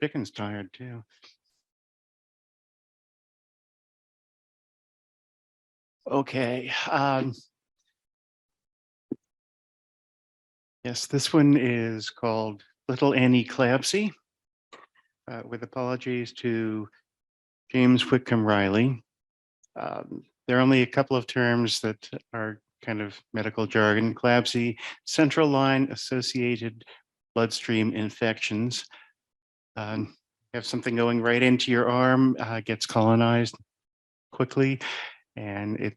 chicken's tired too. Okay. Yes, this one is called Little Annie Clabsy, with apologies to James Whitcomb Riley. There are only a couple of terms that are kind of medical jargon. Clabsy, central line associated bloodstream infections. Have something going right into your arm, gets colonized quickly, and it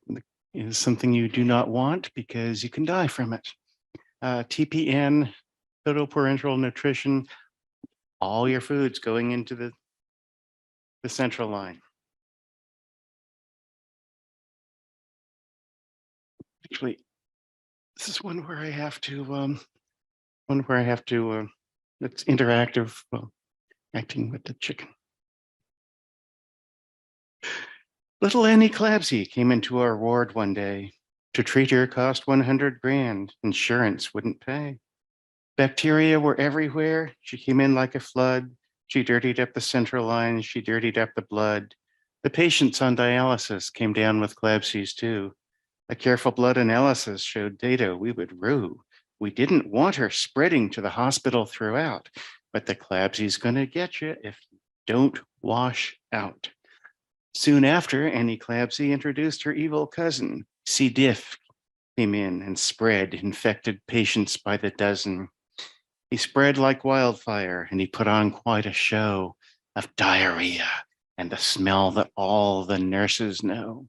is something you do not want because you can die from it. TPN, total parenteral nutrition, all your foods going into the central line. Actually, this is one where I have to, it's interactive, acting with the chicken. Little Annie Clabsy came into our ward one day. To treat her cost 100 grand, insurance wouldn't pay. Bacteria were everywhere. She came in like a flood. She dirtied up the central line. She dirtied up the blood. The patients on dialysis came down with Clabsies too. A careful blood analysis showed data we would rue. We didn't want her spreading to the hospital throughout, but the Clabsy's gonna get you if you don't wash out. Soon after, Annie Clabsy introduced her evil cousin. C. diff came in and spread infected patients by the dozen. He spread like wildfire, and he put on quite a show of diarrhea and the smell that all the nurses know.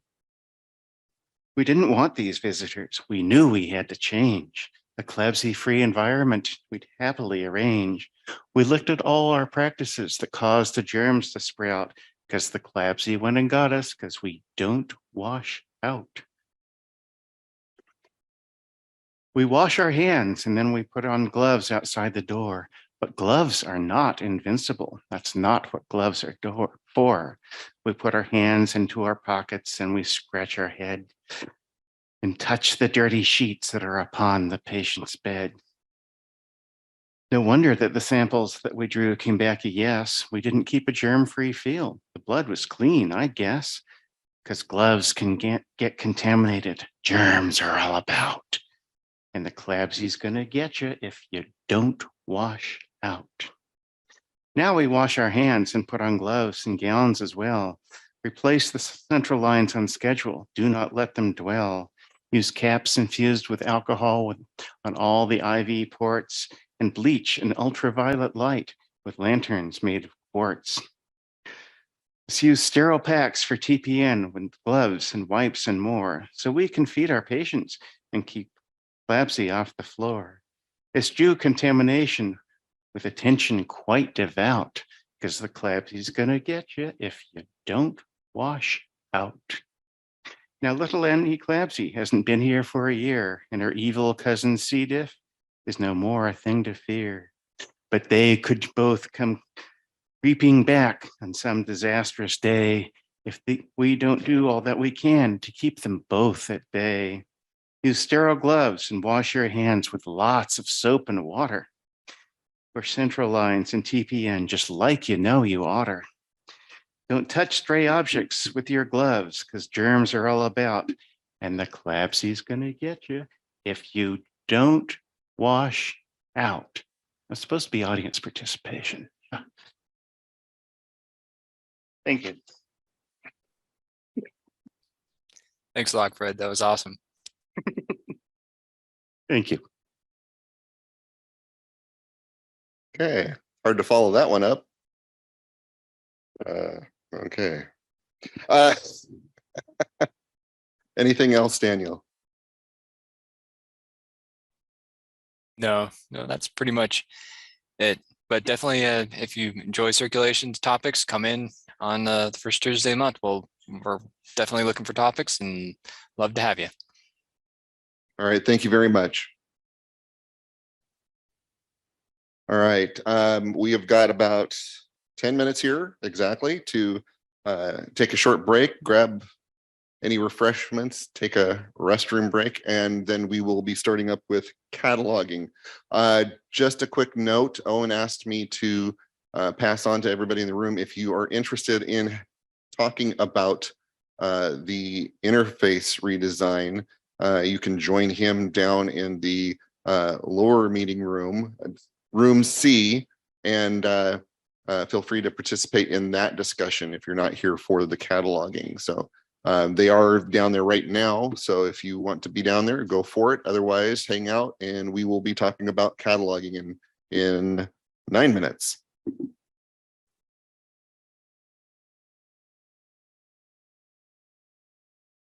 We didn't want these visitors. We knew we had to change. A Clabsy-free environment we'd happily arrange. We looked at all our practices that caused the germs to sprout, because the Clabsy went and got us, because we don't wash out. We wash our hands and then we put on gloves outside the door. But gloves are not invincible. That's not what gloves are for. We put our hands into our pockets and we scratch our head and touch the dirty sheets that are upon the patient's bed. No wonder that the samples that we drew came back a yes. We didn't keep a germ-free field. The blood was clean, I guess, because gloves can get contaminated. Germs are all about. And the Clabsy's gonna get you if you don't wash out. Now we wash our hands and put on gloves and gowns as well. Replace the central lines on schedule. Do not let them dwell. Use caps infused with alcohol on all the IV ports, and bleach and ultraviolet light with lanterns made of quartz. Let's use sterile packs for TPN with gloves and wipes and more, so we can feed our patients and keep Clabsy off the floor. Eschew contamination with attention quite devout, because the Clabsy's gonna get you if you don't wash out. Now, little Annie Clabsy hasn't been here for a year, and her evil cousin C. diff is no more a thing to fear. But they could both come creeping back on some disastrous day if we don't do all that we can to keep them both at bay. Use sterile gloves and wash your hands with lots of soap and water for central lines and TPN, just like you know you oughter. Don't touch stray objects with your gloves, because germs are all about, and the Clabsy's gonna get you if you don't wash out. It's supposed to be audience participation. Thank you. Thanks a lot, Fred. That was awesome. Thank you. Okay, hard to follow that one up. Okay. Anything else, Daniel? No, that's pretty much it. But definitely, if you enjoy circulation topics, come in on the first Tuesday of the month. We're definitely looking for topics and love to have you. All right, thank you very much. All right, we have got about 10 minutes here exactly to take a short break, grab any refreshments, take a restroom break, and then we will be starting up with cataloging. Just a quick note, Owen asked me to pass on to everybody in the room. If you are interested in talking about the interface redesign, you can join him down in the lower meeting room, room C, and feel free to participate in that discussion if you're not here for the cataloging. So they are down there right now. So if you want to be down there, go for it. Otherwise, hang out and we will be talking about cataloging in 9 minutes.